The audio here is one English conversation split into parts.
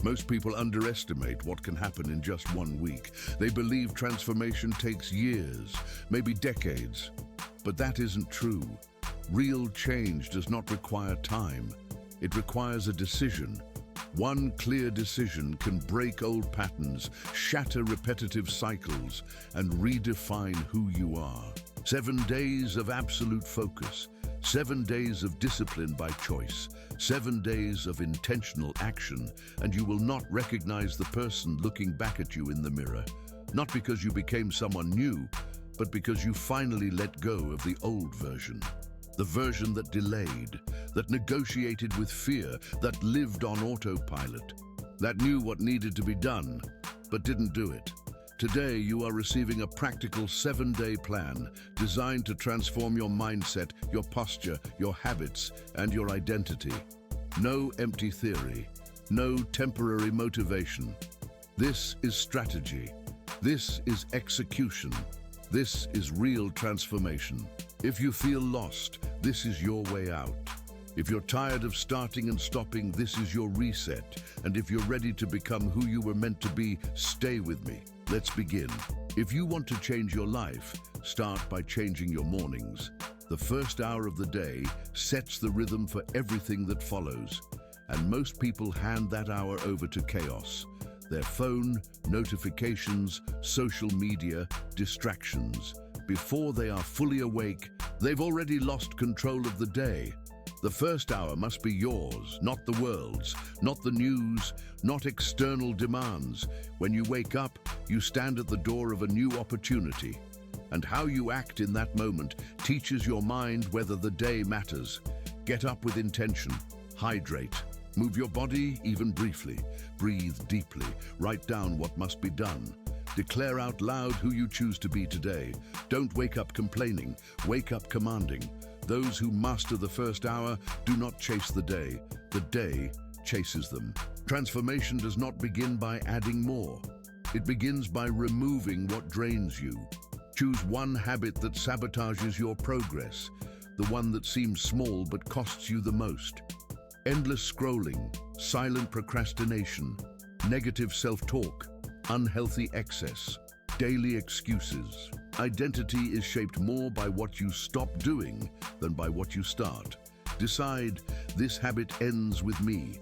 Most people underestimate what can happen in just 1 week. They believe transformation takes years, maybe decades. But that isn't true. Real change does not require time. It requires a decision. One clear decision can break old patterns, shatter repetitive cycles, and redefine who you are. 7 days of absolute focus. 7 days of discipline by choice, 7 days of intentional action, and you will not recognize the person looking back at you in the mirror. Not because you became someone new, but because you finally let go of the old version. The version that delayed, that negotiated with fear, that lived on autopilot, that knew what needed to be done, but didn't do it. Today, you are receiving a practical 7-day plan designed to transform your mindset, your posture, your habits, and your identity. No empty theory, no temporary motivation. This is strategy. This is execution. This is real transformation. If you feel lost, this is your way out. If you're tired of starting and stopping, this is your reset. And if you're ready to become who you were meant to be, stay with me. Let's begin. If you want to change your life, start by changing your mornings. The first hour of the day sets the rhythm for everything that follows. And most people hand that hour over to chaos. Their phone, notifications, social media, distractions. Before they are fully awake, they've already lost control of the day. The first hour must be yours, not the world's, not the news, not external demands. When you wake up, you stand at the door of a new opportunity. And how you act in that moment teaches your mind whether the day matters. Get up with intention. Hydrate. Move your body, even briefly. Breathe deeply. Write down what must be done. Declare out loud who you choose to be today. Don't wake up complaining. Wake up commanding. Those who master the first hour do not chase the day. The day chases them. Transformation does not begin by adding more. It begins by removing what drains you. Choose one habit that sabotages your progress, the one that seems small but costs you the most. Endless scrolling, silent procrastination, negative self-talk, unhealthy excess, daily excuses. Identity is shaped more by what you stop doing than by what you start. Decide, this habit ends with me.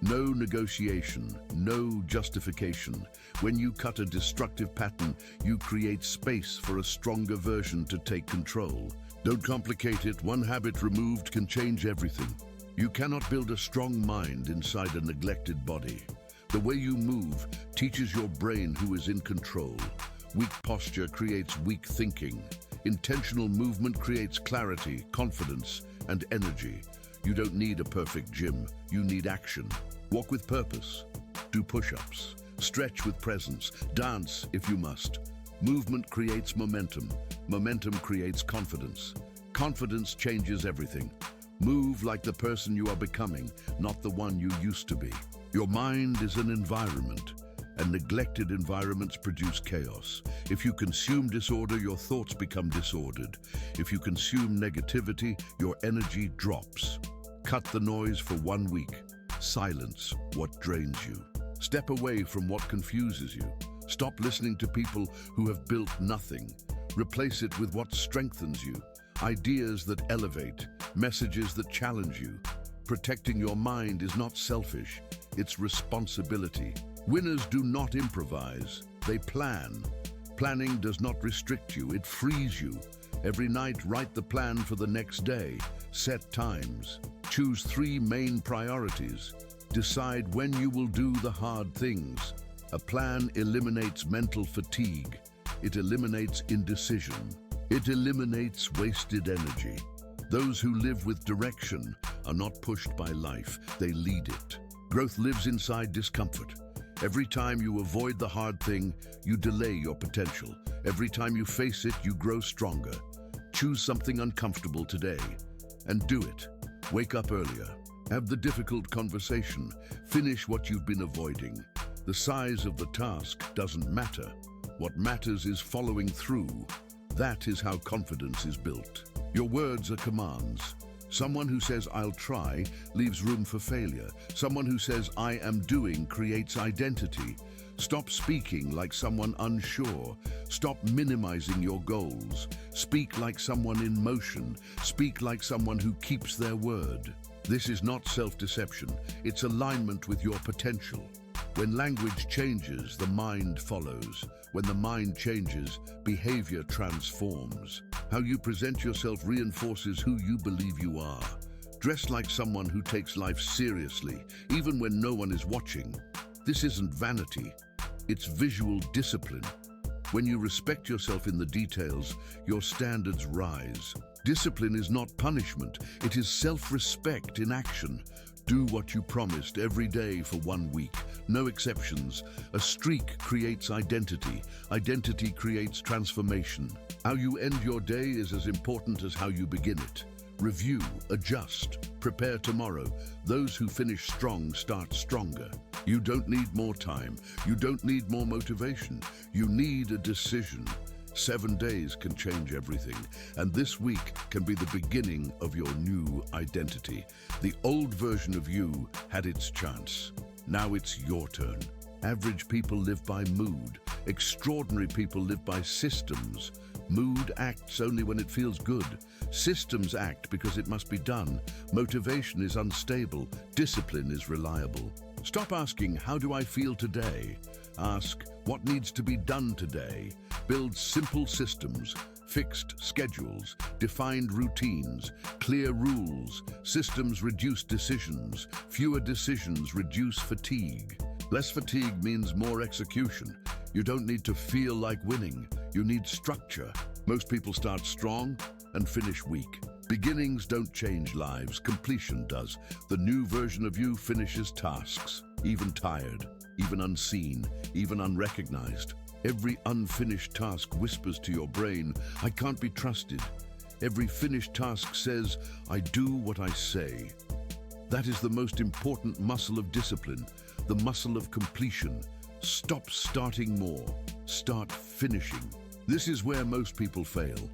No negotiation, no justification. When you cut a destructive pattern, you create space for a stronger version to take control. Don't complicate it. One habit removed can change everything. You cannot build a strong mind inside a neglected body. The way you move teaches your brain who is in control. Weak posture creates weak thinking. Intentional movement creates clarity, confidence, and energy. You don't need a perfect gym. You need action. Walk with purpose. Do push-ups. Stretch with presence. Dance if you must. Movement creates momentum. Momentum creates confidence. Confidence changes everything. Move like the person you are becoming, not the one you used to be. Your mind is an environment, and neglected environments produce chaos. If you consume disorder, your thoughts become disordered. If you consume negativity, your energy drops. Cut the noise for 1 week. Silence what drains you. Step away from what confuses you. Stop listening to people who have built nothing. Replace it with what strengthens you. Ideas that elevate, messages that challenge you. Protecting your mind is not selfish, it's responsibility. Winners do not improvise, they plan. Planning does not restrict you, it frees you. Every night, write the plan for the next day. Set times. Choose 3 main priorities. Decide when you will do the hard things. A plan eliminates mental fatigue. It eliminates indecision. It eliminates wasted energy. Those who live with direction are not pushed by life, they lead it. Growth lives inside discomfort. Every time you avoid the hard thing, you delay your potential. Every time you face it, you grow stronger. Choose something uncomfortable today, and do it. Wake up earlier. Have the difficult conversation. Finish what you've been avoiding. The size of the task doesn't matter. What matters is following through. That is how confidence is built. Your words are commands. Someone who says, "I'll try," leaves room for failure. Someone who says, "I am doing," creates identity. Stop speaking like someone unsure. Stop minimizing your goals. Speak like someone in motion. Speak like someone who keeps their word. This is not self-deception. It's alignment with your potential. When language changes, the mind follows. When the mind changes, behavior transforms. How you present yourself reinforces who you believe you are. Dress like someone who takes life seriously, even when no one is watching. This isn't vanity, it's visual discipline. When you respect yourself in the details, your standards rise. Discipline is not punishment, it is self-respect in action. Do what you promised every day for 1 week. No exceptions. A streak creates identity. Identity creates transformation. How you end your day is as important as how you begin it. Review, adjust, prepare tomorrow. Those who finish strong start stronger. You don't need more time. You don't need more motivation. You need a decision. 7 days can change everything, and this week can be the beginning of your new identity. The old version of you had its chance. Now it's your turn. Average people live by mood. Extraordinary people live by systems. Mood acts only when it feels good. Systems act because it must be done. Motivation is unstable. Discipline is reliable. Stop asking, "How do I feel today?" Ask, "What needs to be done today?" Build simple systems, fixed schedules, defined routines, clear rules. Systems reduce decisions. Fewer decisions reduce fatigue. Less fatigue means more execution. You don't need to feel like winning. You need structure. Most people start strong and finish weak. Beginnings don't change lives, completion does. The new version of you finishes tasks, even tired, even unseen, even unrecognized. Every unfinished task whispers to your brain, "I can't be trusted." Every finished task says, "I do what I say." That is the most important muscle of discipline, the muscle of completion. Stop starting more, start finishing. This is where most people fail.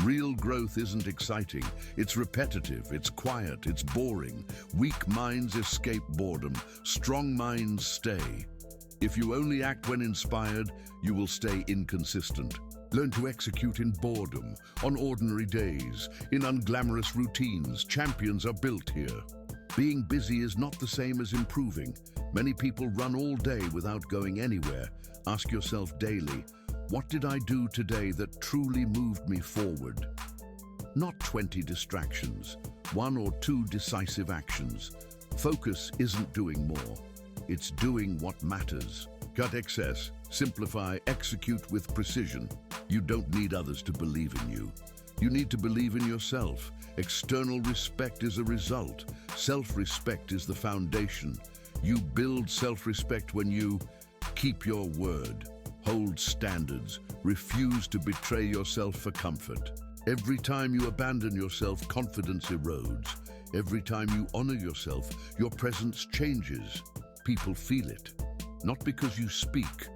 Real growth isn't exciting, it's repetitive, it's quiet, it's boring. Weak minds escape boredom, strong minds stay. If you only act when inspired, you will stay inconsistent. Learn to execute in boredom, on ordinary days, in unglamorous routines. Champions are built here. Being busy is not the same as improving. Many people run all day without going anywhere. Ask yourself daily, what did I do today that truly moved me forward? Not 20 distractions, 1 or 2 decisive actions. Focus isn't doing more, it's doing what matters. Cut excess, simplify, execute with precision. You don't need others to believe in you. You need to believe in yourself. External respect is a result. Self-respect is the foundation. You build self-respect when you keep your word, hold standards, refuse to betray yourself for comfort. Every time you abandon yourself, confidence erodes. Every time you honor yourself, your presence changes. People feel it, not because you speak,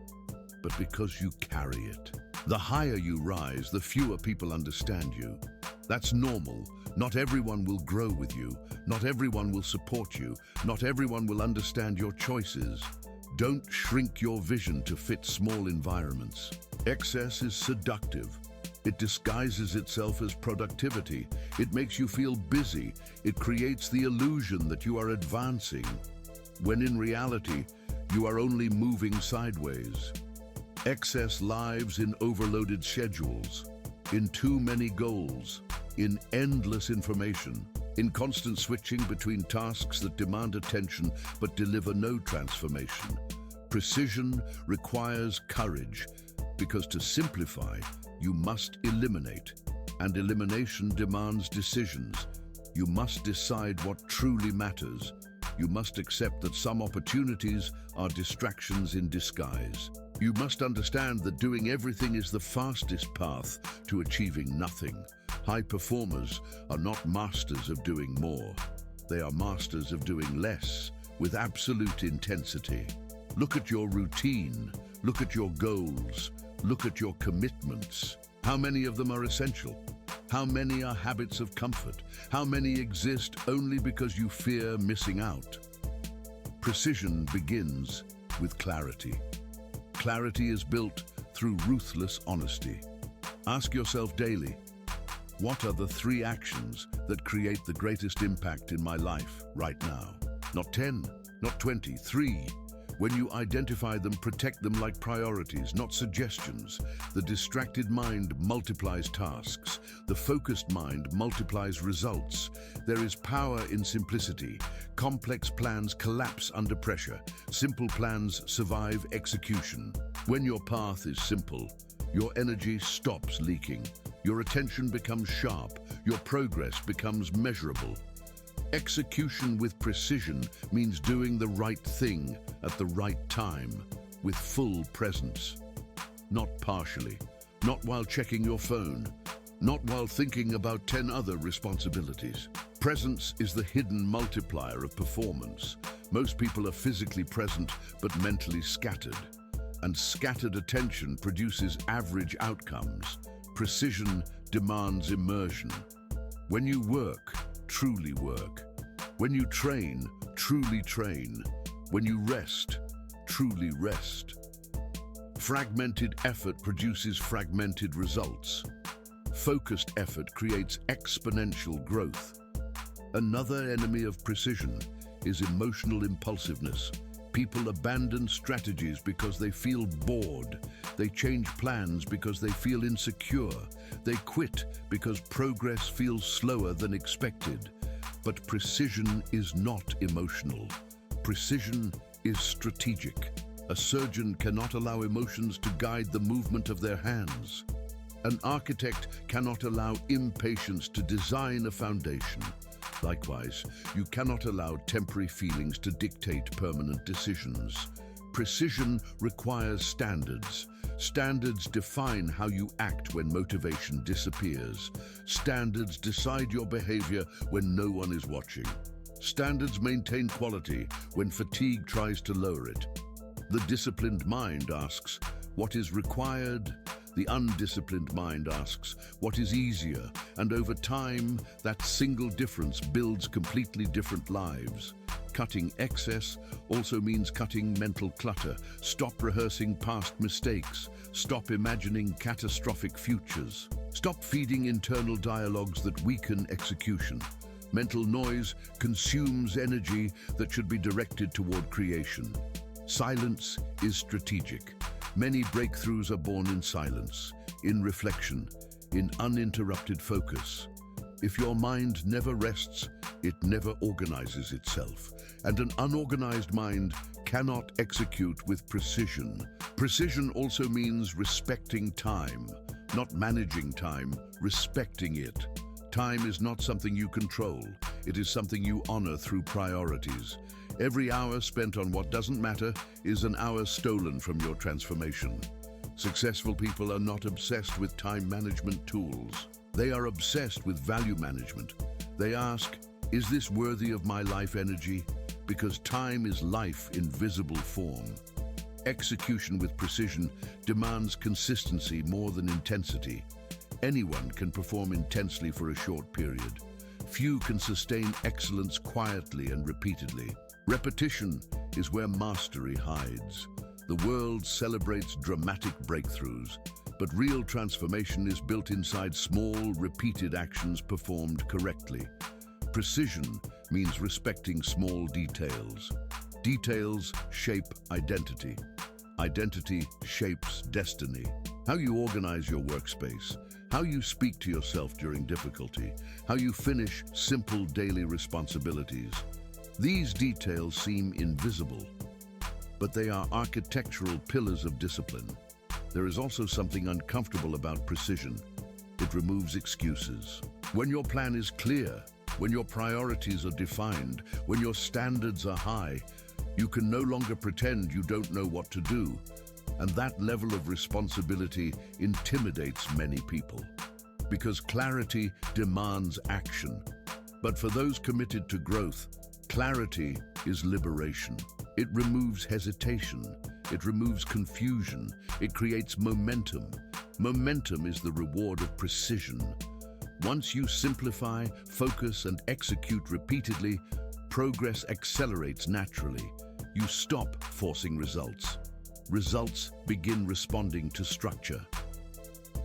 but because you carry it. The higher you rise, the fewer people understand you. That's normal. Not everyone will grow with you. Not everyone will support you. Not everyone will understand your choices. Don't shrink your vision to fit small environments. Excess is seductive. It disguises itself as productivity. It makes you feel busy. It creates the illusion that you are advancing, when in reality, you are only moving sideways. Excess lives in overloaded schedules, in too many goals, in endless information, in constant switching between tasks that demand attention but deliver no transformation. Precision requires courage, because to simplify, you must eliminate, and elimination demands decisions. You must decide what truly matters. You must accept that some opportunities are distractions in disguise. You must understand that doing everything is the fastest path to achieving nothing. High performers are not masters of doing more. They are masters of doing less, with absolute intensity. Look at your routine. Look at your goals. Look at your commitments. How many of them are essential? How many are habits of comfort? How many exist only because you fear missing out? Precision begins with clarity. Clarity is built through ruthless honesty. Ask yourself daily, what are the 3 actions that create the greatest impact in my life right now? Not 10, not 20, 3. When you identify them, protect them like priorities, not suggestions. The distracted mind multiplies tasks. The focused mind multiplies results. There is power in simplicity. Complex plans collapse under pressure. Simple plans survive execution. When your path is simple, your energy stops leaking. Your attention becomes sharp. Your progress becomes measurable. Execution with precision means doing the right thing at the right time, with full presence. Not partially, not while checking your phone, not while thinking about 10 other responsibilities. Presence is the hidden multiplier of performance. Most people are physically present but mentally scattered, and scattered attention produces average outcomes. Precision demands immersion. When you work, truly work. When you train, truly train. When you rest, truly rest. Fragmented effort produces fragmented results. Focused effort creates exponential growth. Another enemy of precision is emotional impulsiveness. People abandon strategies because they feel bored. They change plans because they feel insecure. They quit because progress feels slower than expected. But precision is not emotional. Precision is strategic. A surgeon cannot allow emotions to guide the movement of their hands. An architect cannot allow impatience to design a foundation. Likewise, you cannot allow temporary feelings to dictate permanent decisions. Precision requires standards. Standards define how you act when motivation disappears. Standards decide your behavior when no one is watching. Standards maintain quality when fatigue tries to lower it. The disciplined mind asks, what is required? The undisciplined mind asks, what is easier? And over time, that single difference builds completely different lives. Cutting excess also means cutting mental clutter. Stop rehearsing past mistakes. Stop imagining catastrophic futures. Stop feeding internal dialogues that weaken execution. Mental noise consumes energy that should be directed toward creation. Silence is strategic. Many breakthroughs are born in silence, in reflection, in uninterrupted focus. If your mind never rests, it never organizes itself. And an unorganized mind cannot execute with precision. Precision also means respecting time, not managing time, respecting it. Time is not something you control. It is something you honor through priorities. Every hour spent on what doesn't matter is an hour stolen from your transformation. Successful people are not obsessed with time management tools. They are obsessed with value management. They ask, is this worthy of my life energy? Because time is life in visible form. Execution with precision demands consistency more than intensity. Anyone can perform intensely for a short period. Few can sustain excellence quietly and repeatedly. Repetition is where mastery hides. The world celebrates dramatic breakthroughs, but real transformation is built inside small, repeated actions performed correctly. Precision means respecting small details. Details shape identity. Identity shapes destiny. How you organize your workspace, how you speak to yourself during difficulty, how you finish simple daily responsibilities. These details seem invisible, but they are architectural pillars of discipline. There is also something uncomfortable about precision. It removes excuses. When your plan is clear, when your priorities are defined, when your standards are high, you can no longer pretend you don't know what to do. And that level of responsibility intimidates many people, because clarity demands action. But for those committed to growth, clarity is liberation. It removes hesitation. It removes confusion. It creates momentum. Momentum is the reward of precision. Once you simplify, focus, and execute repeatedly, progress accelerates naturally. You stop forcing results. Results begin responding to structure.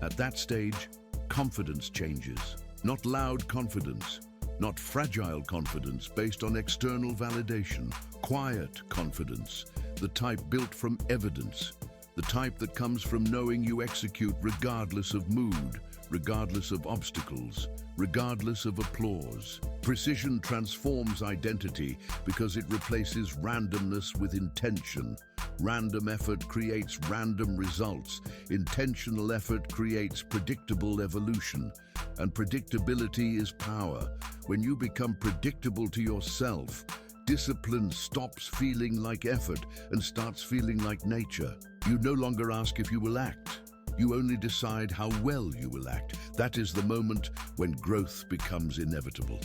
At that stage, confidence changes. Not loud confidence, not fragile confidence based on external validation. Quiet confidence, the type built from evidence. The type that comes from knowing you execute regardless of mood, regardless of obstacles, regardless of applause. Precision transforms identity because it replaces randomness with intention. Random effort creates random results. Intentional effort creates predictable evolution. And predictability is power. When you become predictable to yourself, discipline stops feeling like effort and starts feeling like nature. You no longer ask if you will act. You only decide how well you will act. That is the moment when growth becomes inevitable.